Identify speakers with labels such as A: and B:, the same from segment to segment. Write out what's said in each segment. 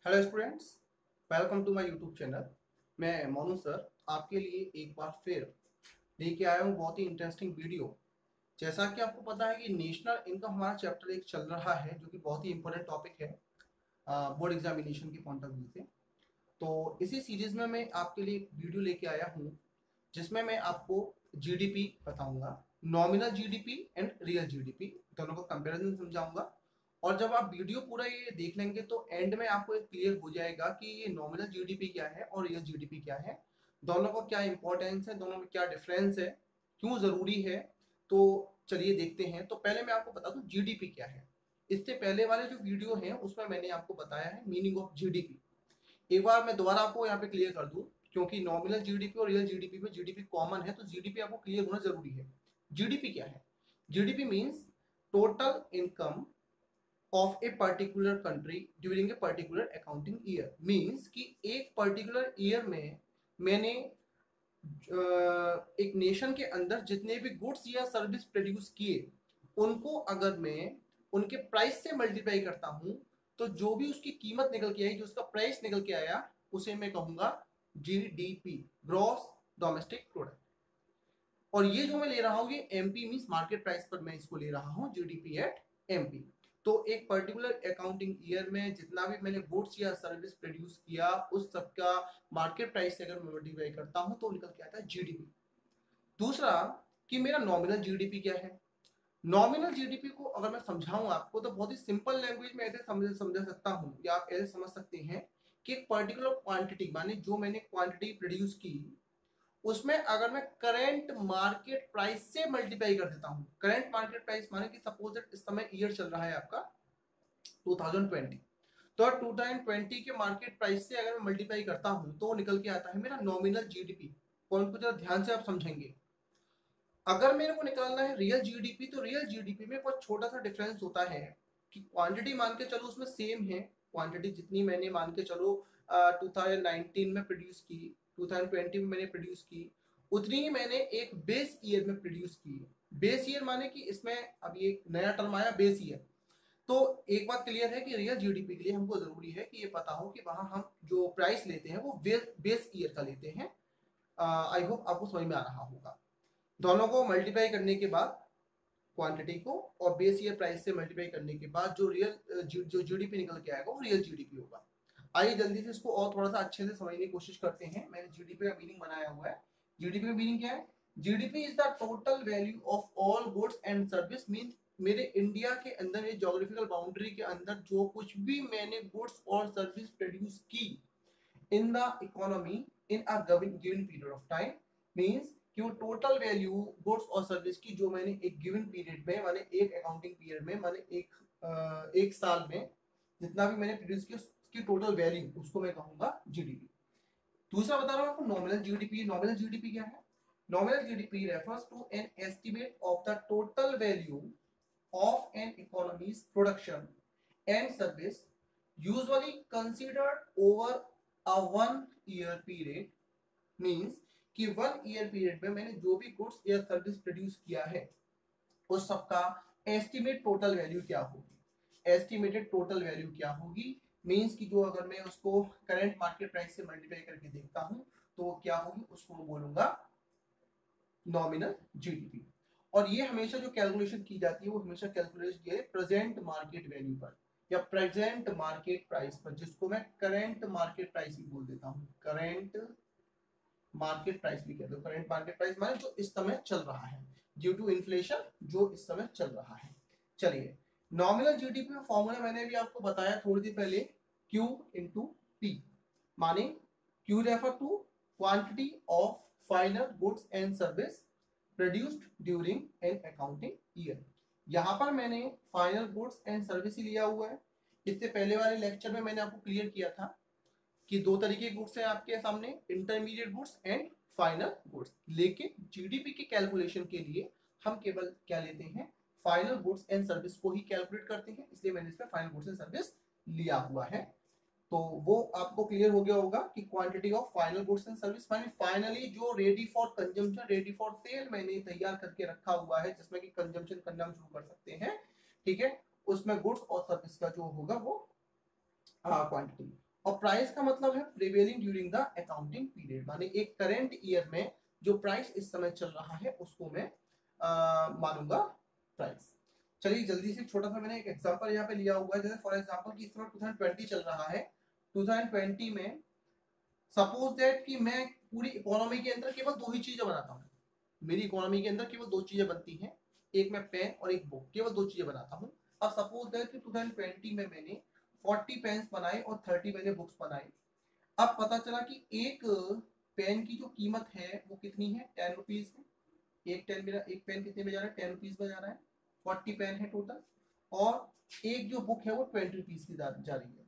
A: Hello students, welcome to my YouTube channel. मैं Monu sir आपके लिए एक बार फिर लेके आया हूँ बहुत ही इंटरेस्टिंग वीडियो। जैसा कि आपको पता है कि नेशनल इनकम हमारा चैप्टर एक चल रहा है जो कि बहुत ही इंपॉर्टेंट टॉपिक है बोर्ड एग्जामिनेशन के पॉइंट ऑफ व्यू से। तो इसी सीरीज में मैं आपके लिए एक वीडियो लेके आया हूँ जिसमें मैं आपको जीडीपी बताऊंगा, nominal GDP and real GDP दोनों का कंपैरिजन समझाऊंगा। और जब आप वीडियो पूरा ये देख लेंगे तो एंड में आपको एक क्लियर हो जाएगा कि ये नॉमिनल जीडीपी क्या है और रियल जीडीपी क्या है, दोनों का क्या इंपॉर्टेंस है, दोनों में क्या डिफरेंस है, क्यों जरूरी है। तो चलिए देखते हैं। तो पहले मैं आपको बता दूं जीडीपी क्या है। इससे पहले वाले जो वीडियो हैं उसमें मैंने आपको बताया है मीनिंग ऑफ जीडीपी। एक बार मैं दोबारा आपको यहाँ पे क्लियर कर दूं, क्योंकि नॉमिनल जीडीपी और रियल जीडीपी में जीडीपी कॉमन है तो जीडीपी आपको क्लियर होना जरूरी है। जीडीपी क्या है? GDP means total income of a particular country during a particular accounting year. Means कि एक पर्टिकुलर ईयर में मैंने एक नेशन के अंदर जितने भी गुड्स या सर्विस प्रोड्यूस किए उनको अगर मैं उनके प्राइस से मल्टीप्लाई करता हूं तो जो भी उसकी कीमत निकल के आई, जो उसका प्राइस निकल के आया, उसे मैं कहूंगा जीडीपी, ग्रॉस डोमेस्टिक प्रोडक्ट। और ये जो मैं ले रहा हूँ ये एमपी मींस मार्केट प्राइस पर मैं इसको ले रहा हूँ, जीडीपी एट एमपी। तो एक पर्टिकुलर अकाउंटिंग ईयर में जितना भी मैंने गुड्स या सर्विस प्रोड्यूस किया उस सबका मार्केट प्राइस से अगर मैं मल्टीप्लाई करता हूँ तो निकल के आता है जीडीपी। दूसरा कि मेरा नॉमिनल जीडीपी क्या है। नॉमिनल जीडीपी को अगर मैं समझाऊं आपको तो बहुत ही सिंपल लैंग्वेज में ऐसे समझा सकता हूं या आप ऐसे समझ सकते हैं कि एक पर्टिकुलर क्वांटिटी माने जो मैंने क्वांटिटी प्रोड्यूस की उसमें अगर मैं करंट मार्केट प्राइस से मल्टीप्लाई कर देता हूं। करंट मार्केट प्राइस माने कि सपोज दैट इस समय ईयर चल रहा है आपका 2020, तो 2020 के मार्केट प्राइस से अगर मैं मल्टीप्लाई करता हूं तो निकल के आता है मेरा नॉमिनल जीडीपी। पॉइंट को जरा ध्यान से आप समझेंगे। अगर मेरे को निकालना है रियल जीडीपी तो रियल जीडीपी में बहुत छोटा सा डिफरेंस होता है कि क्वांटिटी मान के चलो उसमें सेम है। क्वांटिटी जितनी मैंने मान के चलो 2019 में प्रोड्यूस की, 2020 में मैंने प्रोड्यूस की, उतनी ही मैंने एक बेस ईयर में प्रोड्यूस की। बेस ईयर माने कि इसमें अब ये एक नया टर्म आया बेस ईयर। तो एक बात क्लियर है कि रियल जीडीपी के लिए हमको जरूरी है कि ये पता हो कि वहां हम जो प्राइस लेते हैं वो बेस ईयर का लेते हैं। आई होप आपको समझ में आ रहा होगा। दोनों को मल्टीप्लाई करने के बाद क्वांटिटी को और बेस ईयर प्राइस से मल्टीप्लाई करने के बाद जो रियल जो जीडीपी निकल के आएगा वो रियल जीडीपी होगा। आइए जल्दी से इसको और थोड़ा सा अच्छे से समझने की कोशिश करते हैं। मैंने जीडीपी का मीनिंग बनाया हुआ है। जीडीपी का मीनिंग क्या है? GDP is the total value of all goods and service. Mean मेरे इंडिया के अंदर ये ज्योग्राफिकल बाउंड्री के अंदर जो कुछ भी मैंने गुड्स और सर्विस प्रोड्यूस की in the economy in a given period of time, means कि वो टोटल वैल्यू गुड्स और सर्विस की जो मैंने एक गिवन पीरियड में माने एक अकाउंटिंग पीरियड में माने एक साल में जितना भी मैंने प्रोड्यूस किया उसकी टोटल वैल्यू उसको मैं कहूंगा जीडीपी। दूसरा बता रहा हूं आपको नॉमिनल जीडीपी। नॉमिनल जीडीपी क्या है? Nominal GDP refers to an estimate of the total value of an economy's production and service usually considered over a 1 year period। means कि 1 year period में मैंने जो भी गुड्स या सर्विस प्रोड्यूस किया है उस सबका एस्टिमेट टोटल वैल्यू क्या होगी। एस्टिमेटेड टोटल वैल्यू क्या होगी मींस कि जो अगर मैं उसको करंट मार्केट प्राइस से मल्टीप्लाई करके देखता हूं तो वो क्या होगी, उसको मैं बोलूंगा नॉमिनल जीडीपी। और ये हमेशा जो कैलकुलेशन की जाती है वो हमेशा कैलकुलेट की है प्रेजेंट मार्केट वैल्यू पर या प्रेजेंट मार्केट प्राइस पर, जिसको मैं करंट मार्केट प्राइस भी बोल देता हूँ। करंट मार्केट प्राइस भी कहते हो। करंट मार्केट प्राइस माने जो इस समय चल रहा है ड्यू टू इन्फ्लेशन, जो इस समय चल रहा है। चलिए नॉमिनल जीडीपी में फॉर्मूला मैंने भी आपको बताया थोड़ी देर पहले, Q इंटू P। माने Q refer to quantity of final goods and service produced during an accounting year. यहां पर मैंने फाइनल गुड्स एंड सर्विस ही लिया हुआ है। इससे पहले वाले लेक्चर में मैंने आपको क्लियर किया था कि दो तरीके के गुड्स हैं आपके सामने, intermediate goods and final goods. लेकिन जीडीपी के कैलकुलेशन के लिए हम केवल क्या लेते हैं, फाइनल गुड्स एंड सर्विस को ही कैलकुलेट करते हैं, इसलिए मैंने इसमें फाइनल गुड्स एंड सर्विस लिया हुआ है। तो वो आपको क्लियर हो गया होगा कि quantity of final goods and service माने फाइनली जो ready for consumption, ready for sale मैंने तैयार करके रखा हुआ है जिसमें कि कंजम्पशन करना हम शुरू कर सकते हैं। ठीक है, उसमें गुड्स और सर्विस का जो होगा वो क्वांटिटी। और प्राइस का मतलब है prevailing during the accounting period, माने एक करेंट ईयर में जो प्राइस इस समय चल रहा है उसको मैं मानूंगा प्राइस। चलिए जल्दी से छोटा सा मैंने एक एग्जांपल यहाँ पे लिया हुआ है, जैसे फॉर एग्जांपल कि इस समय 2020 चल रहा है। 2020 में सपोज दैट कि मैं पूरी इकोनॉमी के अंदर केवल दो ही चीजें बनाता हूँ, मेरी इकोनॉमी के अंदर केवल दो चीजें बनती हैं, एक मैं पेन और एक बुक, केवल दो चीजें बनाता हूँ। अब सपोज दैट कि 2020 में मैंने 40 पेन्स बनाए और 30 मैंने बुक्स बनाई। अब पता चला कि एक पेन की जो कीमत है वो कितनी है, 10 रुपीज है। एक पेन कितने में जा रहा है, 10 रुपीज में जा रहा है। 40 पेन है टोटल, और एक जो बुक है वो 20 रुपीज की जा रही है।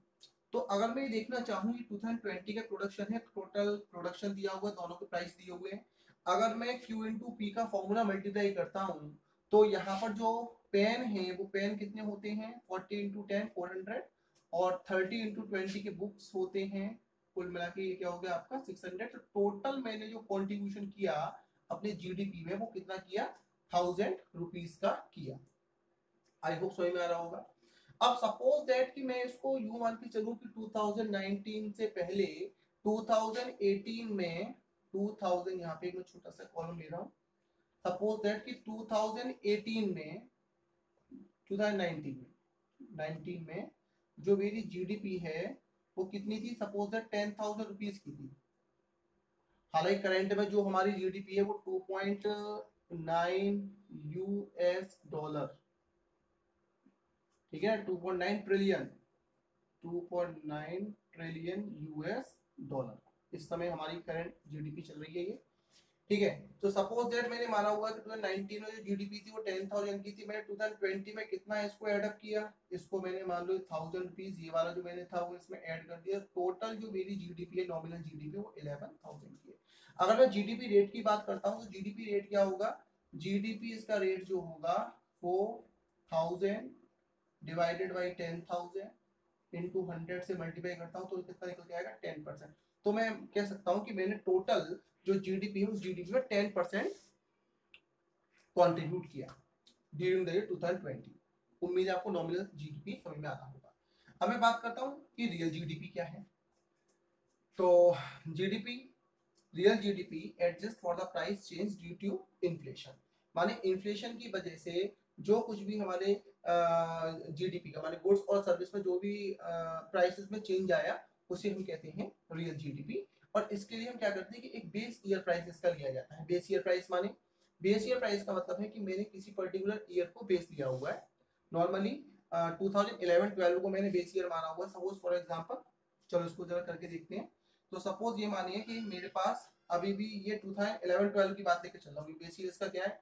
A: तो अगर मैं ये देखना चाहूँ ये 2020 का प्रोडक्शन है, टोटल प्रोडक्शन दिया हुआ है, दोनों के प्राइस दिए हुए हैं। अगर मैं Q इंटू पी का फॉर्मूला मल्टीप्लाई करता हूँ तो यहाँ पर जो पेन है वो पेन कितने होते हैं, 40 इंटू 10 400, और 30 इंटू 20 के बुक्स होते हैं, कुल मिला के ये क्या हो गया आपका 600। तो टोटल मैंने जो कॉन्ट्रीब्यूशन किया अपने जीडीपी में वो कितना किया, 1000 रुपीज का किया। आई होप समझ में आ रहा होगा। अब सपोज दैट कि मैं इसको यूं मान के चलूं कि 2019 से पहले 2018 में 2000, यहाँ पे मैं छोटा सा कॉलम ले रहा हूँ, सपोज दैट कि 2018 में 19 में जो मेरी जीडीपी है वो कितनी थी, सपोज दैट 10,000 रुपीज की थी। हालांकि करंट में जो हमारी जीडीपी है वो 2.9 यूएस डॉलर, ठीक है, 2.9 ट्रिलियन, 2.9 ट्रिलियन यूएस डॉलर इस समय हमारी करंट जीडीपी चल रही है ये, ठीक है। तो सपोज दैट मैंने माना हुआ कि 2019 में जो जीडीपी थी वो 10,000 की थी, मैंने 2020 में कितना इसको एडअप किया, इसको मैंने मान लो 1000 रुपीज ये वाला जो मैंने था वो इसमें ऐड कर दिया। टोटल जो मेरी जीडीपी है, नॉमिनल जीडीपी, वो 11,000 की है। अगर मैं जीडीपी रेट की बात करता हूँ तो जीडीपी रेट क्या होगा, जीडीपी इसका रेट जो होगा वो 1000 डिवाइडेड बाई 10,000 इंटू 100 से मल्टीप्लाई करता हूँ तो कितना निकल के आएगा, 10%। तो मैं कह सकता हूँ कि मैंने टोटल जो जीडीपी है उस जीडीपी में 10% कॉन्ट्रीब्यूट किया ड्यूरिंग द ईयर 2020। उम्मीद है आपको नॉमिनल जीडीपी समझ में आता होगा। अब मैं बात करता हूँ कि रियल जीडीपी क्या है। तो GDP, real GDP adjust for the price change due to inflation, माने इन्फ्लेशन की वजह से जो कुछ भी हमारे जीडीपी का माने गुड्स और सर्विस में जो भी प्राइसेस में चेंज आया उसे हम कहते हैं रियल जीडीपी। और इसके लिए हम क्या करते हैं कि एक बेस ईयर प्राइस इसका लिया जाता है। बेस ईयर प्राइस माने, बेस ईयर प्राइस का मतलब है कि मैंने किसी पर्टिकुलर ईयर को बेस लिया हुआ है। नॉर्मली 2011-12 को मैंने बेस ईयर माना हुआ है। सपोज फॉर एग्जांपल, चलो इसको जरा करके देखते हैं। तो सपोज ये मानिए कि मेरे पास अभी भी ये 2011-12 की बात लेके चल रहा हूँ। बेस ईयर इसका क्या है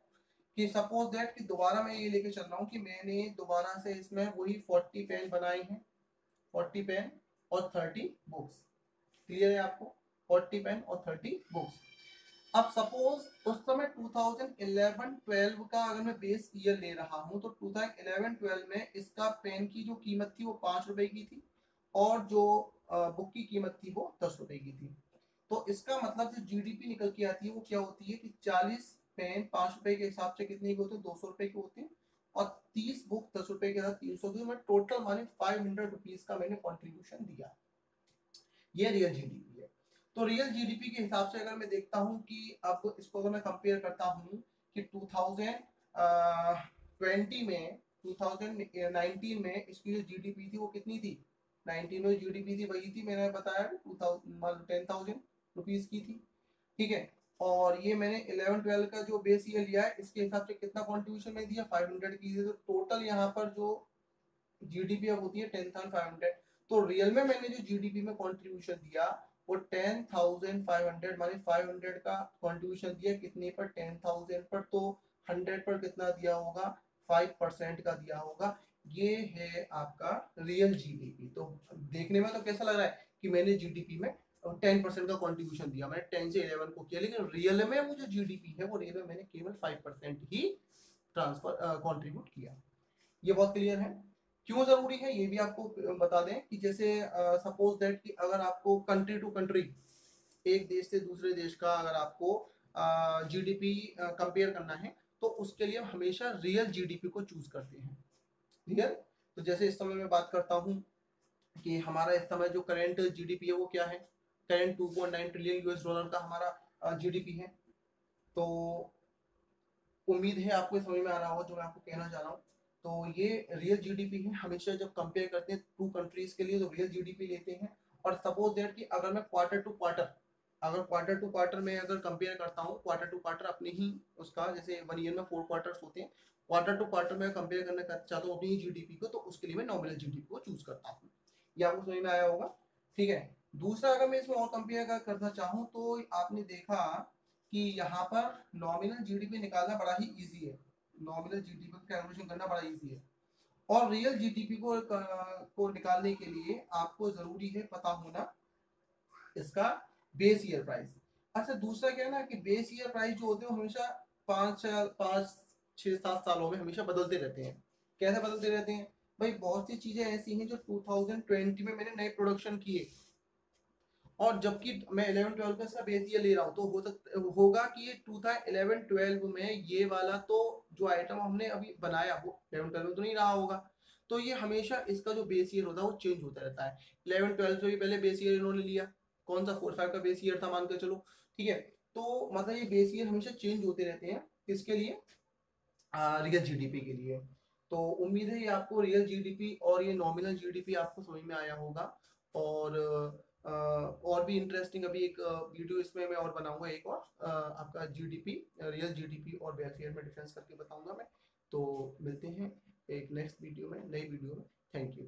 A: कि सपोज दैट कि दोबारा मैं ये लेके चल रहा हूँ कि मैंने दोबारा से इसमें वही 40 पेन बनाए हैं, 40 पेन और 30 बुक्स। क्लियर है आपको, 40 पेन और 30 बुक्स। अब सपोज उस समय 2011-12 का अगर मैं बेस ईयर ले रहा हूं तो 2011-12 में इसका पेन की जो कीमत थी वो 5 रुपए की थी और जो बुक की कीमत थी वो 10 रुपए की थी। तो इसका मतलब जो जीडीपी निकल के आती है वो क्या होती है कि 40 पेन 5 रुपए के हिसाब से कितने के होते हैं, 200 रुपए के होते हैं, और 30 बुक 10 रुपए के साथ 300 की। मैं टोटल माने 500 रुपीज का मैंने कॉन्ट्रीब्यूशन दिया। ये रियल जीडीपी है। तो रियल जीडीपी के हिसाब से अगर मैं देखता हूं कि अब इसको अगर मैं कंपेयर करता हूं कि 2020 में 2019 में इसकी जो जीडीपी थी वो कितनी थी, 19 में जीडीपी थी वही थी, मैंने बताया 10,000 रुपीज की थी, ठीक है। और ये मैंने 11-12 का जो बेस ईयर लिया है इसके हिसाब से कितना कॉन्ट्रीब्यूशन में दिया, 500 की। तो टोटल यहाँ पर जो जीडीपी अब होती है 10,500। तो रियल में मैंने जो जीडीपी में कंट्रीब्यूशन दिया वो 10,500, माने 500 का कंट्रीब्यूशन दिया कितने पर, 10,000 पर। तो 100 पर कितना दिया होगा, 5% का दिया होगा। ये है आपका रियल जीडीपी। तो देखने में तो कैसा लग रहा है कि मैंने जीडीपी में 10% का कंट्रीब्यूशन दिया, मैंने 10 से 11 को किया, लेकिन रियल में वो जो जीडीपी है वो रियल में मैंने केवल 5% ही ट्रांसफर कंट्रीब्यूट किया। ये बहुत क्लियर है। क्यों जरूरी है ये भी आपको बता दें कि जैसे सपोज दैट कि अगर आपको कंट्री टू कंट्री, एक देश से दूसरे देश का अगर आपको जीडीपी कंपेयर करना है तो उसके लिए हम हमेशा रियल जीडीपी को चूज करते हैं। रियल, तो जैसे इस समय मैं बात करता हूँ कि हमारा इस समय जो करंट जीडीपी है वो क्या है, करंट 2.9 ट्रिलियन यूएस डॉलर का हमारा जीडीपी है। तो उम्मीद है आपको ये समझ में आ रहा होगा जो मैं आपको कहना चाह रहा हूँ। तो ये रियल जीडीपी है। हमेशा जब कंपेयर करते हैं टू कंट्रीज के लिए तो रियल जीडीपी लेते हैं। और सपोज दैट कि अगर मैं क्वार्टर टू क्वार्टर, अगर क्वार्टर टू क्वार्टर में अगर कंपेयर करता हूँ, क्वार्टर टू क्वार्टर अपने ही उसका, जैसे 1 ईयर में 4 क्वार्टर्स होते हैं, क्वार्टर टू क्वार्टर में कंपेयर करना चाहता हूँ अपनी ही जीडीपी को, तो उसके लिए मैं नॉमिनल जीडीपी को चूज करता हूँ। ये आपको समझ में आया होगा, ठीक है। दूसरा अगर मैं इसमें और कंपेयर करना चाहूँ तो आपने देखा कि यहाँ पर नॉमिनल जीडीपी निकालना बड़ा ही इजी है, नॉमिनल जीडीपी का कैलकुलेशन करना बड़ा इजी है। और रियल जीडीपी को निकालने के लिए आपको जरूरी है पता होना इसका बेस ईयर प्राइस। अच्छा दूसरा क्या है ना कि बेस ईयर प्राइस जो होते हैं हमेशा 5 6 7 सालों में हमेशा बदलते रहते हैं। कैसे बदलते रहते हैं भाई, बहुत सी चीजें ऐसी हैं जो 2020 में मैंने नए प्रोडक्शन किए, और जबकि मैं 11 12 का इसका बेस ईयर ले रहा हूँ, तो हो सकता होगा कि ये 2011 12 में ये वाला तो जो आइटम हमने अभी बनाया वो 11 12 में तो नहीं रहा होगा। तो ये हमेशा इसका जो बेस ईयर होता है वो चेंज होता रहता है। 11 12 से भी पहले बेस ईयर इन्होंने लिया, कौन सा 4 5 का बेस ईयर था मान के चलो, ठीक है। तो मतलब ये बेस ईयर हमेशा चेंज होते रहते हैं, किसके लिए, रियल जीडीपी के लिए। तो उम्मीद है ये आपको रियल जीडीपी और ये नॉमिनल जीडीपी आपको समझ में आया होगा। और और भी इंटरेस्टिंग अभी एक वीडियो इसमें मैं और बनाऊंगा, एक और आपका जीडीपी, रियल जीडीपी और वेलफेयर में डिफरेंस करके बताऊंगा मैं। तो मिलते हैं एक नेक्स्ट वीडियो में, नई वीडियो में। Thank you.